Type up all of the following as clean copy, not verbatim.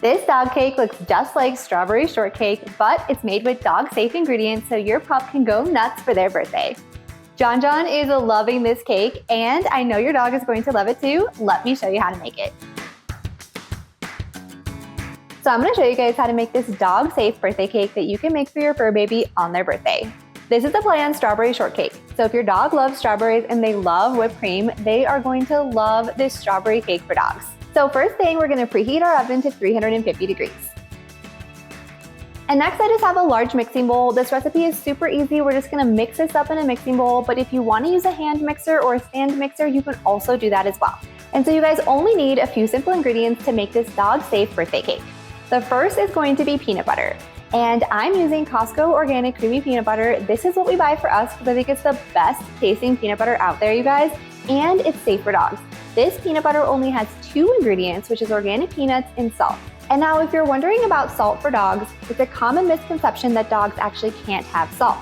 This dog cake looks just like strawberry shortcake, but it's made with dog-safe ingredients so your pup can go nuts for their birthday. John John is loving this cake, and I know your dog is going to love it too. Let me show you how to make it. So I'm going to show you guys how to make this dog-safe birthday cake that you can make for your fur baby on their birthday. This is a play on strawberry shortcake. So if your dog loves strawberries and they love whipped cream, they are going to love this strawberry cake for dogs. So first thing, we're going to preheat our oven to 350 degrees. And next I just have a large mixing bowl. This recipe is super easy. We're just gonna mix this up in a mixing bowl, but if you wanna use a hand mixer or a stand mixer, you can also do that as well. And so you guys only need a few simple ingredients to make this dog-safe birthday cake. The first is going to be peanut butter. And I'm using Costco organic creamy peanut butter. This is what we buy for us because I think it's the best tasting peanut butter out there, you guys, and it's safe for dogs. This peanut butter only has 2 ingredients, which is organic peanuts and salt. And now if you're wondering about salt for dogs, it's a common misconception that dogs actually can't have salt.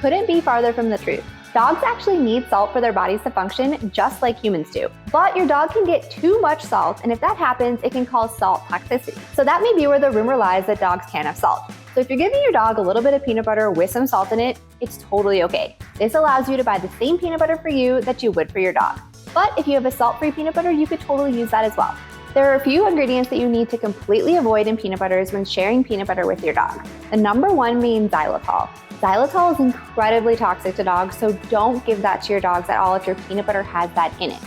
Couldn't be farther from the truth. Dogs actually need salt for their bodies to function just like humans do. But your dog can get too much salt, and if that happens, it can cause salt toxicity. So that may be where the rumor lies that dogs can't have salt. So if you're giving your dog a little bit of peanut butter with some salt in it, it's totally okay. This allows you to buy the same peanut butter for you that you would for your dog. But if you have a salt-free peanut butter, you could totally use that as well. There are a few ingredients that you need to completely avoid in peanut butters when sharing peanut butter with your dog. The number one being xylitol. Xylitol is incredibly toxic to dogs, so don't give that to your dogs at all if your peanut butter has that in it.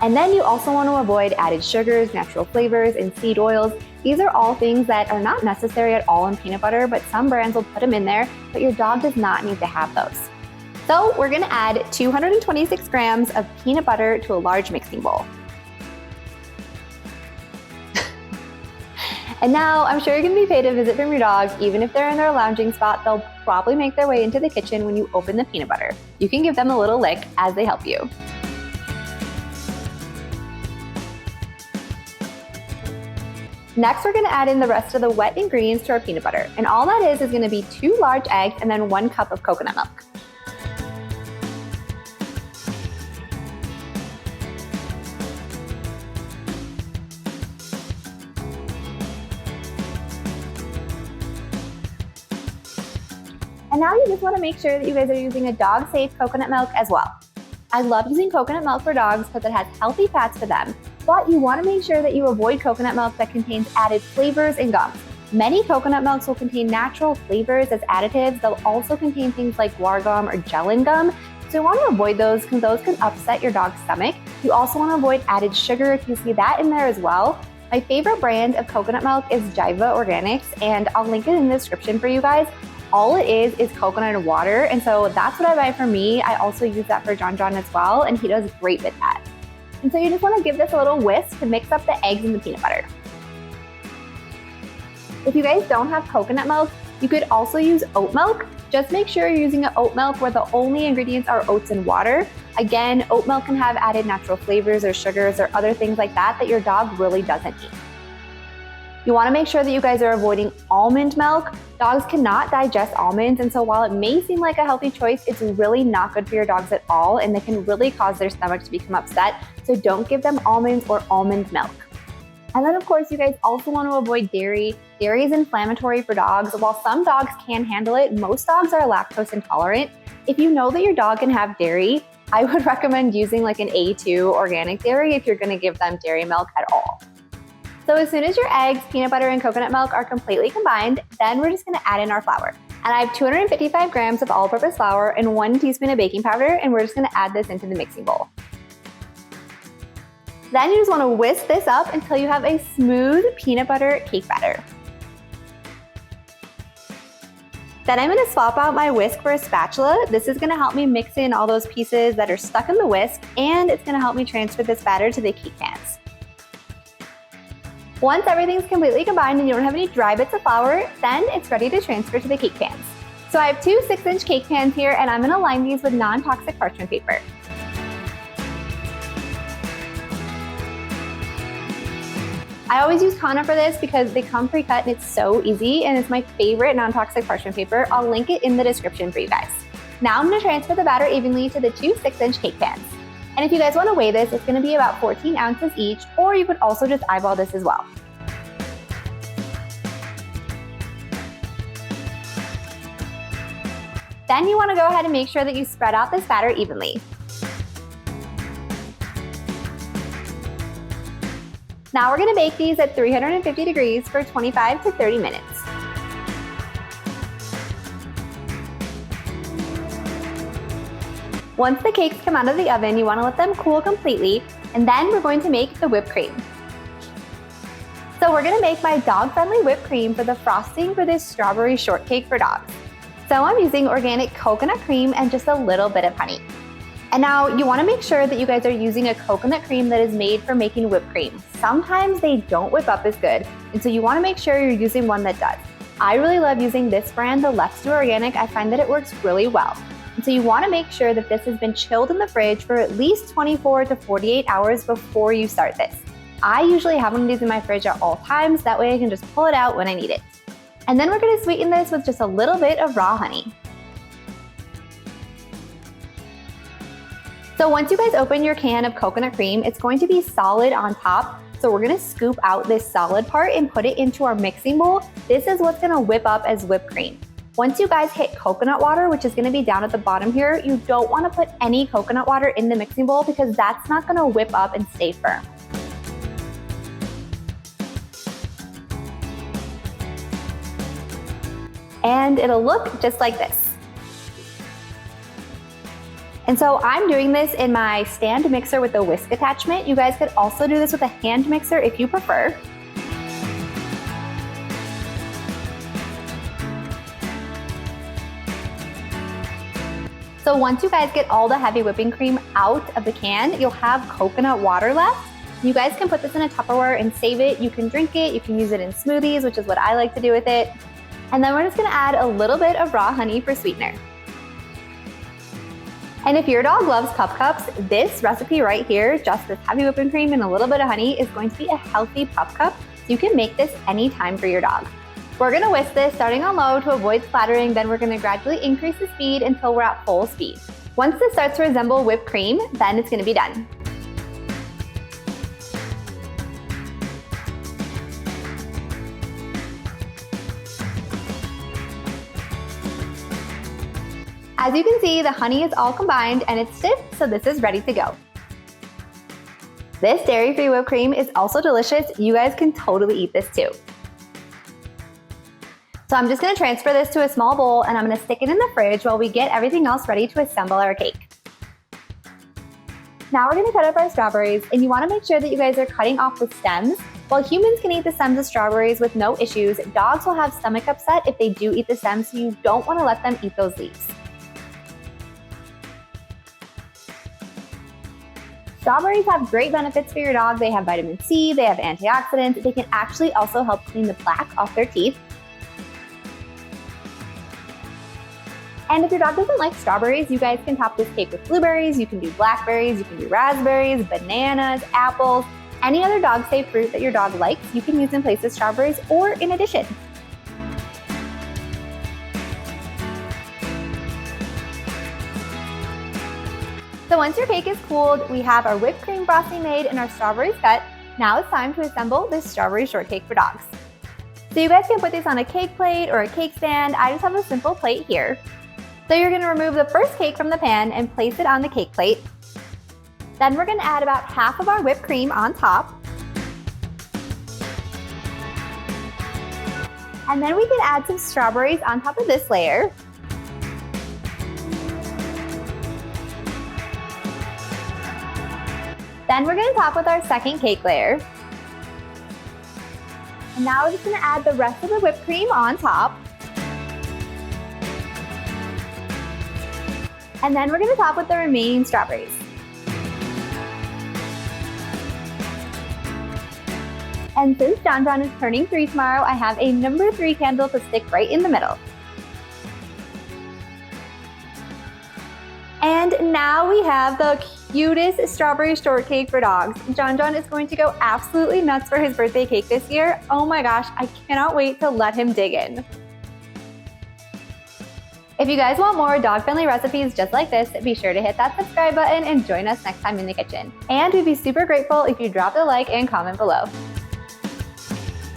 And then you also want to avoid added sugars, natural flavors, and seed oils. These are all things that are not necessary at all in peanut butter, but some brands will put them in there, but your dog does not need to have those. So we're gonna add 226 grams of peanut butter to a large mixing bowl. And now I'm sure you're gonna be paid a visit from your dog. Even if they're in their lounging spot, they'll probably make their way into the kitchen when you open the peanut butter. You can give them a little lick as they help you. Next, we're gonna add in the rest of the wet ingredients to our peanut butter. And all that is gonna be 2 large eggs and then 1 cup of coconut milk. And now you just want to make sure that you guys are using a dog-safe coconut milk as well. I love using coconut milk for dogs because it has healthy fats for them, but you want to make sure that you avoid coconut milk that contains added flavors and gums. Many coconut milks will contain natural flavors as additives. They'll also contain things like guar gum or gellan gum, so you want to avoid those because those can upset your dog's stomach. You also want to avoid added sugar if you see that in there as well. My favorite brand of coconut milk is Jiva Organics, and I'll link it in the description for you guys. All it is coconut and water, and so that's what I buy for me. I also use that for John John as well, and he does great with that. And so you just want to give this a little whisk to mix up the eggs and the peanut butter. If you guys don't have coconut milk, you could also use oat milk. Just make sure you're using an oat milk where the only ingredients are oats and water. Again, oat milk can have added natural flavors or sugars or other things like that your dog really doesn't need. You want to make sure that you guys are avoiding almond milk. Dogs cannot digest almonds, and so while it may seem like a healthy choice, it's really not good for your dogs at all, and they can really cause their stomach to become upset, so don't give them almonds or almond milk. And then of course, you guys also want to avoid dairy. Dairy is inflammatory for dogs. While some dogs can handle it, most dogs are lactose intolerant. If you know that your dog can have dairy, I would recommend using like an A2 organic dairy if you're going to give them dairy milk at all. So as soon as your eggs, peanut butter, and coconut milk are completely combined, then we're just gonna add in our flour. And I have 255 grams of all-purpose flour and 1 teaspoon of baking powder, and we're just gonna add this into the mixing bowl. Then you just wanna whisk this up until you have a smooth peanut butter cake batter. Then I'm gonna swap out my whisk for a spatula. This is gonna help me mix in all those pieces that are stuck in the whisk, and it's gonna help me transfer this batter to the cake pans. Once everything's completely combined and you don't have any dry bits of flour, then it's ready to transfer to the cake pans. So I have 2 6-inch cake pans here, and I'm gonna line these with non-toxic parchment paper. I always use Kana for this because they come pre-cut and it's so easy, and it's my favorite non-toxic parchment paper. I'll link it in the description for you guys. Now I'm gonna transfer the batter evenly to the 2 6-inch cake pans. And if you guys wanna weigh this, it's gonna be about 14 ounces each, or you could also just eyeball this as well. Then you want to go ahead and make sure that you spread out this batter evenly. Now we're going to bake these at 350 degrees for 25 to 30 minutes. Once the cakes come out of the oven, you want to let them cool completely, and then we're going to make the whipped cream. So we're going to make my dog-friendly whipped cream for the frosting for this strawberry shortcake for dogs. So I'm using organic coconut cream and just a little bit of honey. And now you want to make sure that you guys are using a coconut cream that is made for making whipped cream. Sometimes they don't whip up as good, and so you want to make sure you're using one that does. I really love using this brand, the Let's Do Organic. I find that it works really well. And so you want to make sure that this has been chilled in the fridge for at least 24 to 48 hours before you start this. I usually have one of these in my fridge at all times, that way I can just pull it out when I need it. And then we're going to sweeten this with just a little bit of raw honey. So once you guys open your can of coconut cream, it's going to be solid on top. So we're gonna scoop out this solid part and put it into our mixing bowl. This is what's gonna whip up as whipped cream. Once you guys hit coconut water, which is gonna be down at the bottom here, you don't wanna put any coconut water in the mixing bowl because that's not gonna whip up and stay firm. And it'll look just like this. And so I'm doing this in my stand mixer with a whisk attachment. You guys could also do this with a hand mixer if you prefer. So once you guys get all the heavy whipping cream out of the can, you'll have coconut water left. You guys can put this in a Tupperware and save it. You can drink it, you can use it in smoothies, which is what I like to do with it. And then we're just gonna add a little bit of raw honey for sweetener. And if your dog loves pup cups, this recipe right here, just this heavy whipping cream and a little bit of honey, is going to be a healthy pup cup. So you can make this anytime for your dog. We're gonna whisk this starting on low to avoid splattering, then we're gonna gradually increase the speed until we're at full speed. Once this starts to resemble whipped cream, then it's gonna be done. As you can see, the honey is all combined and it's stiff, so this is ready to go. This dairy-free whipped cream is also delicious. You guys can totally eat this too. So I'm just gonna transfer this to a small bowl and I'm gonna stick it in the fridge while we get everything else ready to assemble our cake. Now we're gonna cut up our strawberries, and you wanna make sure that you guys are cutting off the stems. While humans can eat the stems of strawberries with no issues, dogs will have stomach upset if they do eat the stems, so you don't wanna let them eat those leaves. Strawberries have great benefits for your dog. They have vitamin C, they have antioxidants. They can actually also help clean the plaque off their teeth. And if your dog doesn't like strawberries, you guys can top this cake with blueberries, you can do blackberries, you can do raspberries, bananas, apples, any other dog-safe fruit that your dog likes, you can use in place of strawberries or in addition. So once your cake is cooled, we have our whipped cream frosting made and our strawberries cut. Now it's time to assemble this strawberry shortcake for dogs. So you guys can put this on a cake plate or a cake stand. I just have a simple plate here. So you're gonna remove the first cake from the pan and place it on the cake plate. Then we're gonna add about half of our whipped cream on top. And then we can add some strawberries on top of this layer. Then we're gonna top with our second cake layer. And now we're just gonna add the rest of the whipped cream on top. And then we're gonna top with the remaining strawberries. And since John John is turning 3 tomorrow, I have a number 3 candle to stick right in the middle. And now we have the cutest strawberry shortcake for dogs. John John is going to go absolutely nuts for his birthday cake this year. Oh my gosh, I cannot wait to let him dig in. If you guys want more dog-friendly recipes just like this, be sure to hit that subscribe button and join us next time in the kitchen. And we'd be super grateful if you dropped a like and comment below.